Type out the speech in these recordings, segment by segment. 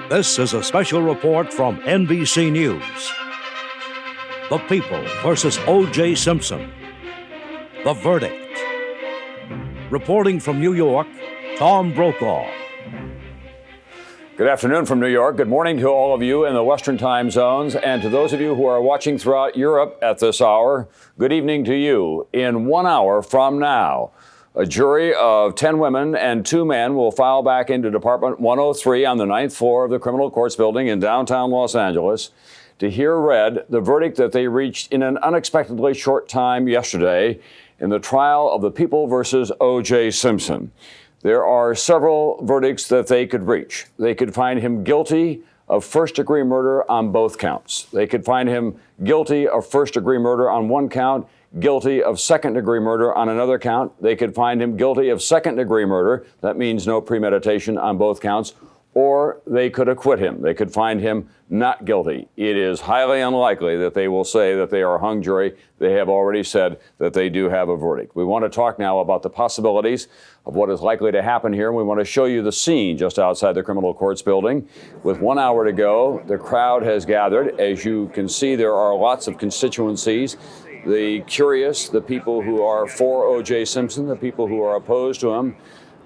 This is a special report from NBC News. The People versus O.J. Simpson. The verdict. Reporting from New York, Tom Brokaw. Good afternoon from New York. Good morning to all of you in the Western time zones, and to those of you who are watching throughout Europe at this hour, good evening to you. In 1 hour from now, a jury of 10 women and 2 men will file back into Department 103 on the 9th floor of the Criminal Courts Building in downtown Los Angeles to hear read the verdict that they reached in an unexpectedly short time yesterday in the trial of the People versus O.J. Simpson. There are several verdicts that they could reach. They could find him guilty of first-degree murder on both counts. They could find him guilty of first-degree murder on one count, guilty of second-degree murder on another count. They could find him guilty of second-degree murder. That means no premeditation on both counts. Or they could acquit him. They could find him not guilty. It is highly unlikely that they will say that they are a hung jury. They have already said that they do have a verdict. We want to talk now about the possibilities of what is likely to happen here. And we want to show you the scene just outside the Criminal Courts Building. With 1 hour to go, the crowd has gathered. As you can see, there are lots of constituencies. The curious, the people who are for O.J. Simpson, the people who are opposed to him.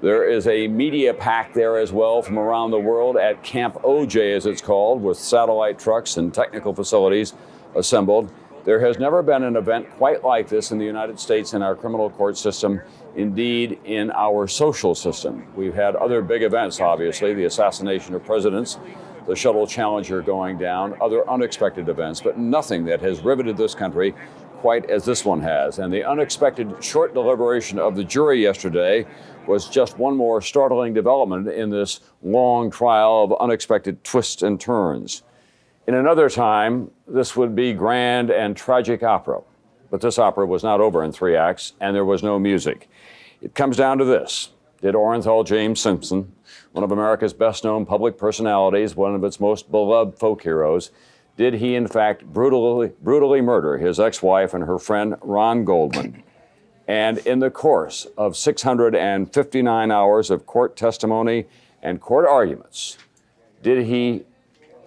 There is a media pack there as well from around the world at Camp OJ, as it's called, with satellite trucks and technical facilities assembled. There has never been an event quite like this in the United States in our criminal court system, indeed in our social system. We've had other big events, obviously, the assassination of presidents, the shuttle Challenger going down, other unexpected events, but nothing that has riveted this country quite as this one has. And the unexpected short deliberation of the jury yesterday was just one more startling development in this long trial of unexpected twists and turns. In another time, this would be grand and tragic opera, but this opera was not over in 3 acts, and there was no music. It comes down to this. Did Orenthal James Simpson, one of America's best-known public personalities, one of its most beloved folk heroes, did he in fact brutally murder his ex-wife and her friend Ron Goldman? And in the course of 659 hours of court testimony and court arguments, did he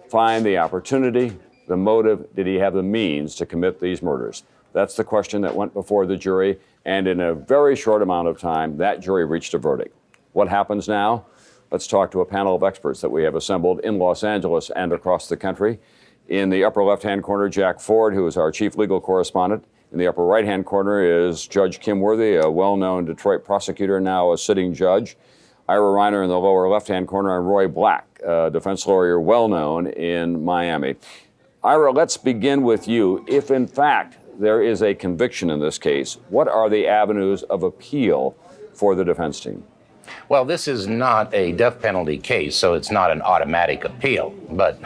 find the opportunity, the motive, did he have the means to commit these murders? That's the question that went before the jury, and in a very short amount of time, that jury reached a verdict. What happens now? Let's talk to a panel of experts that we have assembled in Los Angeles and across the country. In the upper left-hand corner, Jack Ford, who is our chief legal correspondent. In the upper right-hand corner is Judge Kim Worthy, a well-known Detroit prosecutor, now a sitting judge. Ira Reiner in the lower left-hand corner, and Roy Black, a defense lawyer well-known in Miami. Ira, let's begin with you. If, in fact, there is a conviction in this case, what are the avenues of appeal for the defense team? Well, this is not a death penalty case, so it's not an automatic appeal, but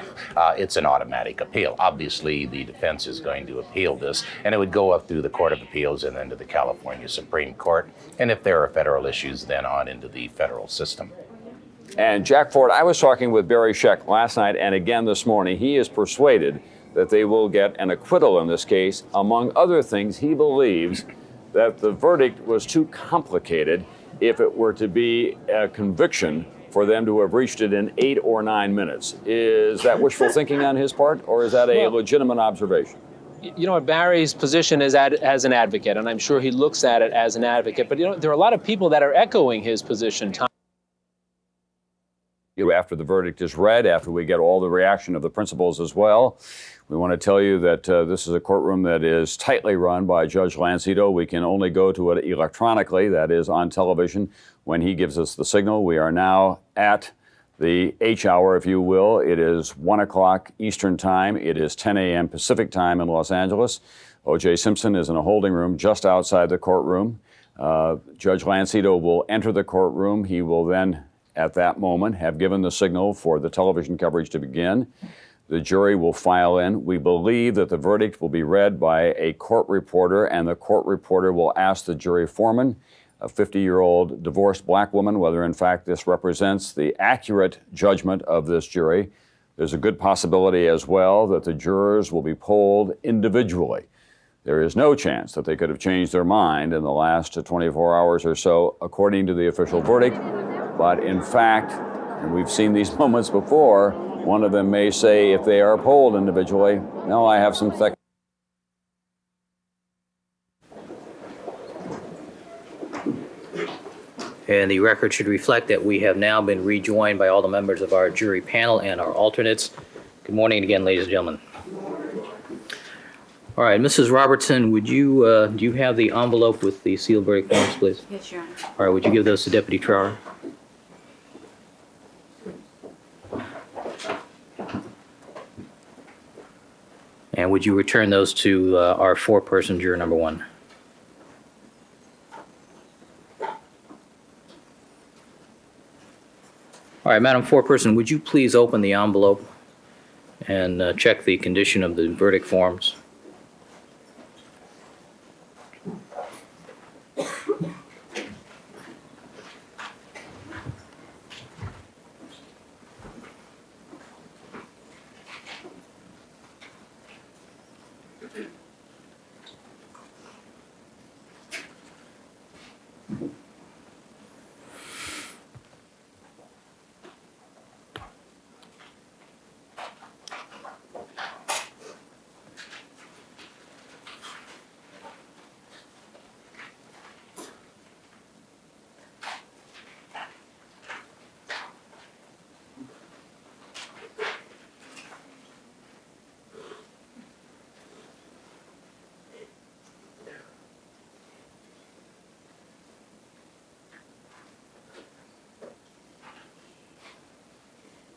it's an automatic appeal. Obviously, the defense is going to appeal this, and it would go up through the Court of Appeals and then to the California Supreme Court. And if there are federal issues, then on into the federal system. And Jack Ford, I was talking with Barry Scheck last night and again this morning. He is persuaded that they will get an acquittal in this case. Among other things, he believes that the verdict was too complicated if it were to be a conviction for them to have reached it in 8 or 9 minutes. Is that wishful thinking on his part, or is that a legitimate observation? You know, Barry's position is as an advocate, and I'm sure he looks at it as an advocate, but there are a lot of people that are echoing his position. After the verdict is read, after we get all the reaction of the principals as well, we want to tell you that this is a courtroom that is tightly run by Judge Lancito. We can only go to it electronically, that is on television, when he gives us the signal. We are now at the H hour, if you will. It is 1 o'clock Eastern time. It is 10 a.m. Pacific time in Los Angeles. O.J. Simpson is in a holding room just outside the courtroom. Judge Lancito will enter the courtroom. He will then, at that moment, have given the signal for the television coverage to begin. The jury will file in. We believe that the verdict will be read by a court reporter, and the court reporter will ask the jury foreman, a 50-year-old divorced black woman, whether in fact this represents the accurate judgment of this jury. There's a good possibility as well that the jurors will be polled individually. There is no chance that they could have changed their mind in the last 24 hours or so, according to the official verdict. But in fact, and we've seen these moments before, One of them may say, if they are polled individually, no, I have some thick. And the record should reflect that we have now been rejoined by all the members of our jury panel and our alternates. Good morning again, ladies and gentlemen. All right, Mrs. Robertson, would you, do you have the envelope with the sealed verdict forms, please? Yes, Your Honor. All right, would you give those to Deputy Trower? And would you return those to our four-person juror number one? All right, Madam Foreperson, would you please open the envelope and check the condition of the verdict forms?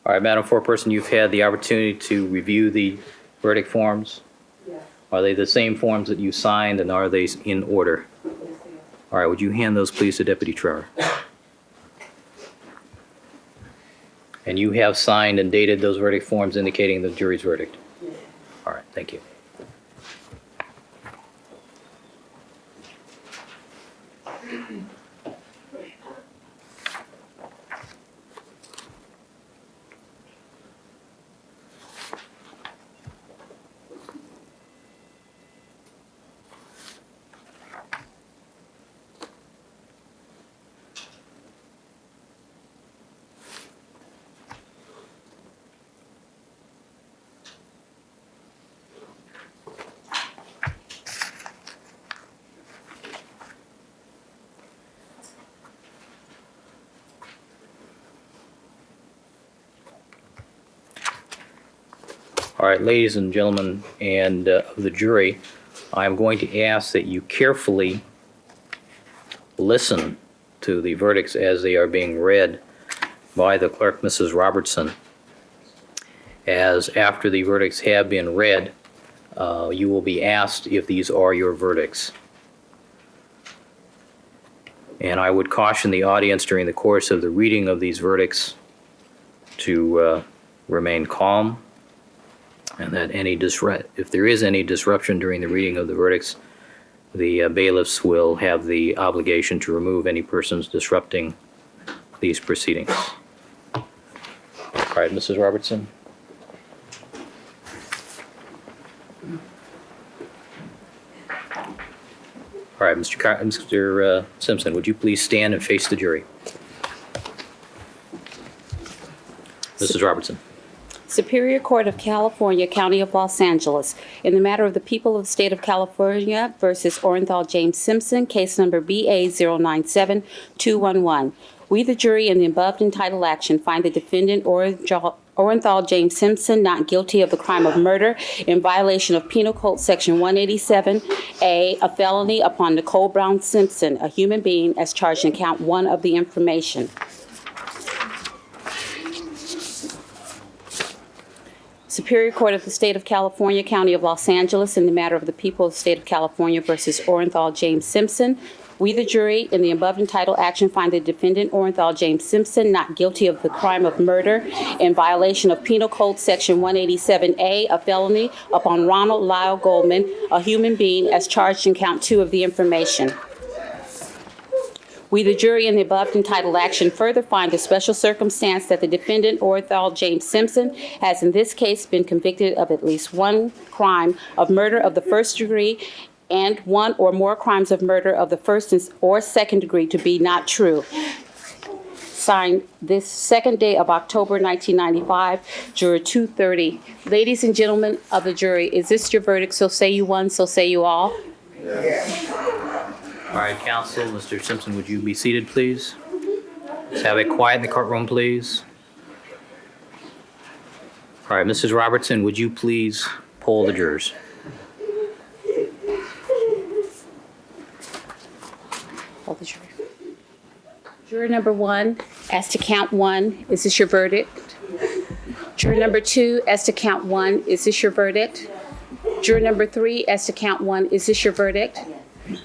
All right, Madam Foreperson, you've had the opportunity to review the verdict forms? Yes. Are they the same forms that you signed, and are they in order? Yes, they are. All right, would you hand those, please, to Deputy Trower? And you have signed and dated those verdict forms indicating the jury's verdict? Yes. All right, thank you. All right, ladies and gentlemen, and of the jury, I'm going to ask that you carefully listen to the verdicts as they are being read by the clerk, Mrs. Robertson. As after the verdicts have been read, you will be asked if these are your verdicts. And I would caution the audience during the course of the reading of these verdicts to remain calm, and that if there is any disruption during the reading of the verdicts, the bailiffs will have the obligation to remove any persons disrupting these proceedings. All right, Mrs. Robertson. All right, Mr. Simpson, would you please stand and face the jury? Mrs. Robertson. Superior Court of California, County of Los Angeles, in the matter of the people of the state of California versus Orenthal James Simpson, case number BA097211. We, the jury, in the above entitled action, find the defendant Orenthal James Simpson not guilty of the crime of murder in violation of Penal Code Section 187A, a felony upon Nicole Brown Simpson, a human being, as charged in count 1 of the information. Superior Court of the State of California, County of Los Angeles, in the matter of the people of the State of California versus Orenthal James Simpson. We, the jury, in the above entitled action, find the defendant Orenthal James Simpson not guilty of the crime of murder in violation of Penal Code Section 187A, a felony upon Ronald Lyle Goldman, a human being, as charged in count 2 of the information. We, the jury, in the above entitled action, further find the special circumstance that the defendant, Orenthal James Simpson, has in this case been convicted of at least one crime of murder of the first degree and one or more crimes of murder of the first or second degree to be not true. signed this second day of October 1995, Juror 230. Ladies and gentlemen of the jury, is this your verdict? So say you one, so say you all. All right, counsel, Mr. Simpson, would you be seated, please? Let's have it quiet in the courtroom, please. All right, Mrs. Robertson, would you please poll the jurors? Poll the jury. Juror number 1, as to count 1, is this your verdict? Juror number 2, as to count 1, is this your verdict? Juror number 3, as to count 1, is this your verdict?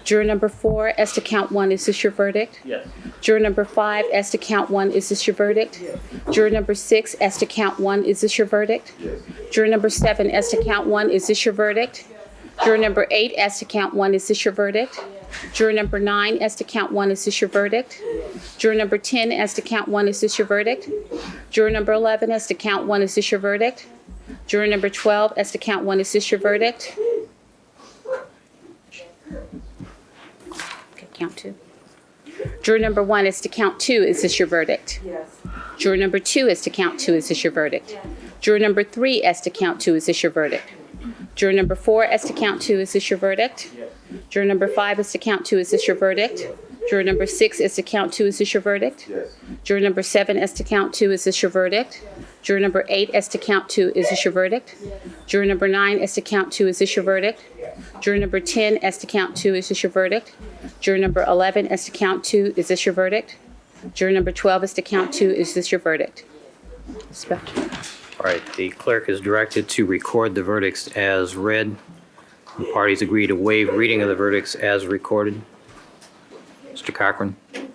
Juror number 4, as to count 1, is this your verdict? Yes. Juror number 5, as to count 1, is this your verdict? Yes. Juror number 6, as to count 1, is this your verdict? Yes. Juror number 7, as to count 1, is this your verdict? Juror number 8, as to count 1, is this your verdict? Juror number 9, as to count 1, is this your verdict? Juror number 10, as to count 1, is this your verdict? Juror number 11, as to count 1, is this your verdict? Juror number 12, as to count 1, is this your verdict? Okay, count 2. Juror number 1, as to count 2, is this your verdict? Yes. Juror number 2, as to count 2, is this your verdict? Yes. Juror number 3, as to count 2, is this your verdict? Juror number 4, as to count 2, is this your verdict? Yes. Juror number 5, as to count 2, is this your verdict? Yes. Juror number 6, as to count 2, is this your verdict? Yes. Juror number 7, as to count 2, is this your verdict? Yes. Juror number 8, as to count 2, is this your verdict? Yes. Juror number 9, as to count 2, is this your verdict? Yes. Juror number 10, as to count 2, is this your verdict? Juror number 11, as to count 2, is this your verdict? Juror number 12, as to count 2, is this your verdict? All right, the clerk is directed to record the verdicts as read. The parties agree to waive reading of the verdicts as recorded. Mr. Cochran, do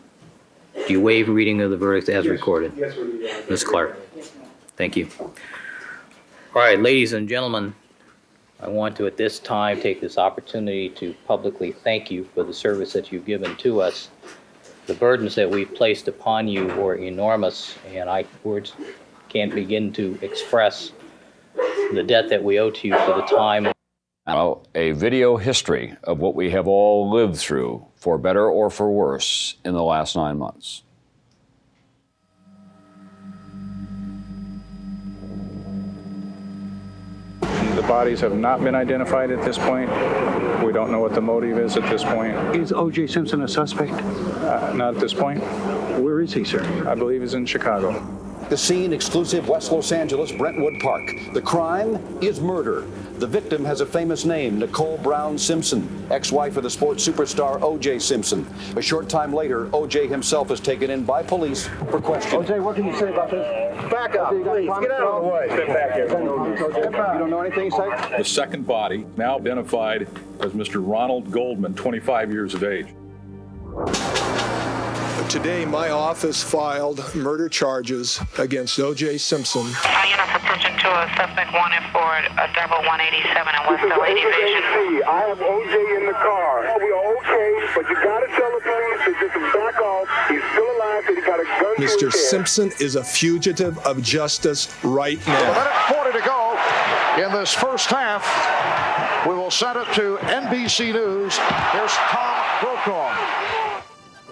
you waive reading of the verdicts as recorded? Yes, we do. Ms. Clark, thank you. All right, ladies and gentlemen, I want to at this time take this opportunity to publicly thank you for the service that you've given to us. The burdens that we've placed upon you were enormous, and words can't begin to express the debt that we owe to you for the time. Now, a video history of what we have all lived through, for better or for worse, in the last 9 months. The bodies have not been identified at this point. We don't know what the motive is at this point. Is O.J. Simpson a suspect? Not at this point. Where is he, sir? I believe he's in Chicago. The scene, exclusive West Los Angeles, Brentwood Park. The crime is murder. The victim has a famous name, Nicole Brown Simpson, ex-wife of the sports superstar O.J. Simpson. A short time later, O.J. himself is taken in by police for questioning. O.J., what can you say about this? Back up, please. Get out of the way. Step back here. You don't know anything, sir? The second body, now identified as Mr. Ronald Goldman, 25 years of age. Today, my office filed murder charges against O.J. Simpson. Unit's attention to a suspect wanted for a double 187 in West LA Division. I have O.J. in the car. We are okay, but you got to tell the police to just back off. He's still alive, so he got a gun to his Mr. head. Simpson is a fugitive of justice right now. 40 to go in this first half. We will send it to NBC News. Here's Tom Brokaw.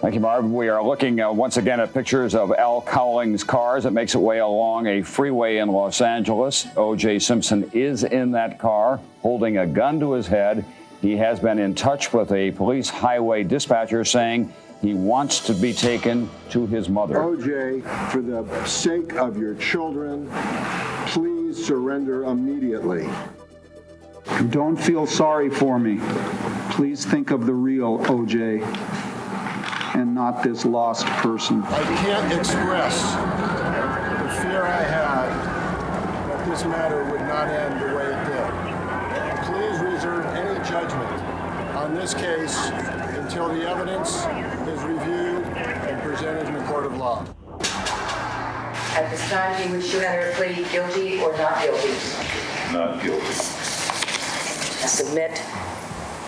Thank you, Marv. We are looking once again at pictures of Al Cowling's cars. It makes its way along a freeway in Los Angeles. O.J. Simpson is in that car, holding a gun to his head. He has been in touch with a police highway dispatcher saying he wants to be taken to his mother. O.J., for the sake of your children, please surrender immediately. Don't feel sorry for me. Please think of the real O.J. and not this lost person. I can't express the fear I had that this matter would not end the way it did. Please reserve any judgment on this case until the evidence is reviewed and presented in the court of law. At this time, do you wish to enter a plea guilty or not guilty? Not guilty. I submit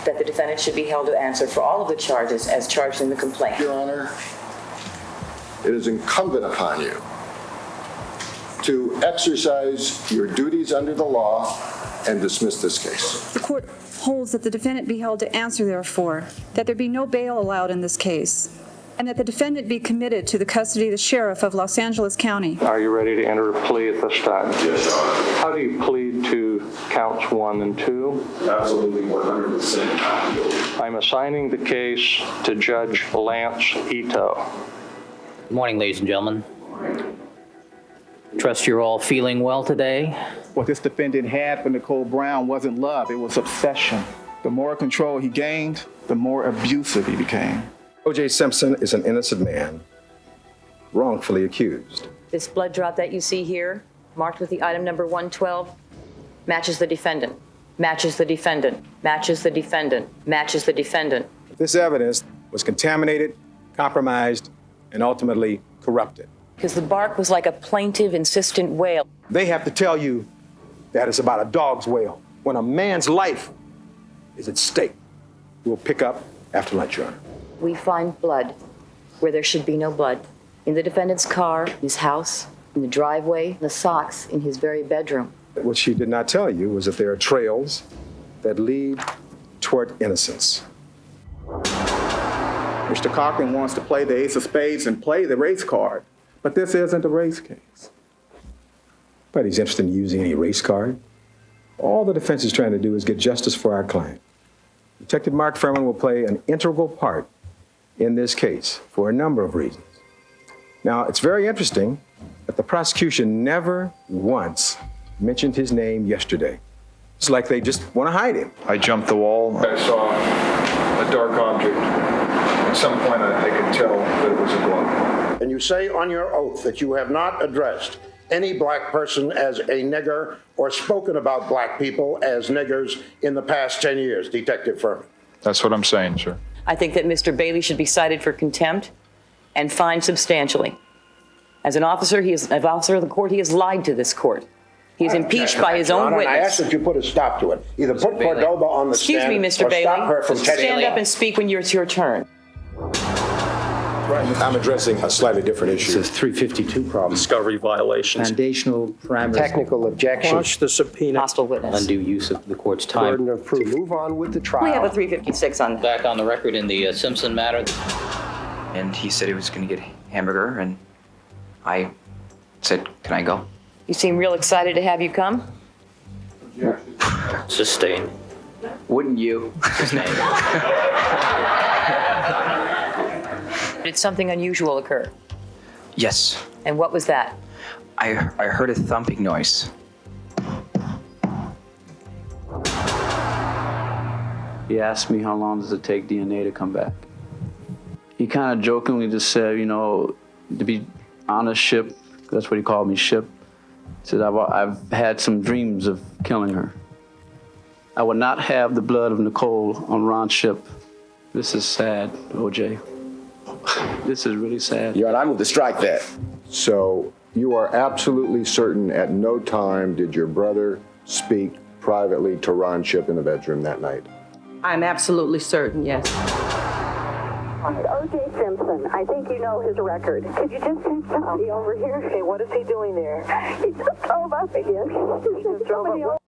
that the defendant should be held to answer for all of the charges as charged in the complaint. Your Honor, it is incumbent upon you to exercise your duties under the law and dismiss this case. The court holds that the defendant be held to answer therefore, that there be no bail allowed in this case, and that the defendant be committed to the custody of the sheriff of Los Angeles County. Are you ready to enter a plea at this time? Yes, Your Honor. How do you plead to counts 1 and 2? Absolutely 100% I'm assigning the case to Judge Lance Ito. Good morning, ladies and gentlemen. Trust you're all feeling well today. What this defendant had for Nicole Brown wasn't love, it was obsession. The more control he gained, the more abusive he became. O.J. Simpson is an innocent man, wrongfully accused. This blood drop that you see here, marked with the item number 112, matches the defendant, matches the defendant, matches the defendant, matches the defendant. This evidence was contaminated, compromised, and ultimately corrupted. Because the bark was like a plaintive, insistent wail. They have to tell you that it's about a dog's wail. When a man's life is at stake, we'll pick up after lunch, Your Honor. We find blood where there should be no blood. In the defendant's car, his house, in the driveway, the socks in his very bedroom. What she did not tell you was that there are trails that lead toward innocence. Mr. Cochran wants to play the ace of spades and play the race card, but this isn't a race case. But he's interested in using any race card. All the defense is trying to do is get justice for our client. Detective Mark Furman will play an integral part in this case for a number of reasons. Now, it's very interesting that the prosecution never once mentioned his name yesterday. It's like they just want to hide him. I jumped the wall. I saw a dark object. At some point, I could tell that it was a glove. And you say on your oath that you have not addressed any black person as a nigger or spoken about black people as niggers in the past 10 years, Detective Furman. That's what I'm saying, sir. I think that Mr. Bailey should be cited for contempt and fined substantially. As an officer of the court, he has lied to this court. He is impeached by his own witness. I ask that you put a stop to it. Either put Cordova on the stand Excuse me, Mr. or Bailey. stop her from Stand up and speak when it's your turn. Right. I'm addressing a slightly different issue. It's a 352 problem. Discovery violations. Foundational parameters. Technical objections. Quash the subpoena. Hostile witness. Undue use of the court's time. Burden of proof. Move on with the trial. We have a 356 on that. Back on the record in the Simpson matter. And he said he was going to get a hamburger, and I said, can I go? You seem real excited to have you come. Sustained. Wouldn't you? Sustained. Did something unusual occur? Yes. And what was that? I heard a thumping noise. He asked me how long does it take DNA to come back. He kind of jokingly just said, you know, to be honest, Ship, that's what he called me, Ship. He said, I've had some dreams of killing her. I would not have the blood of Nicole on Ron Ship. This is sad, OJ. This is really sad. Your Honor, I move to strike that. So you are absolutely certain at no time did your brother speak privately to Ron Ship in the bedroom that night? I'm absolutely certain, yes. O.J. Simpson, I think you know his record. Could you just send somebody over here? Okay, what is he doing there? He just drove up again. He just drove up.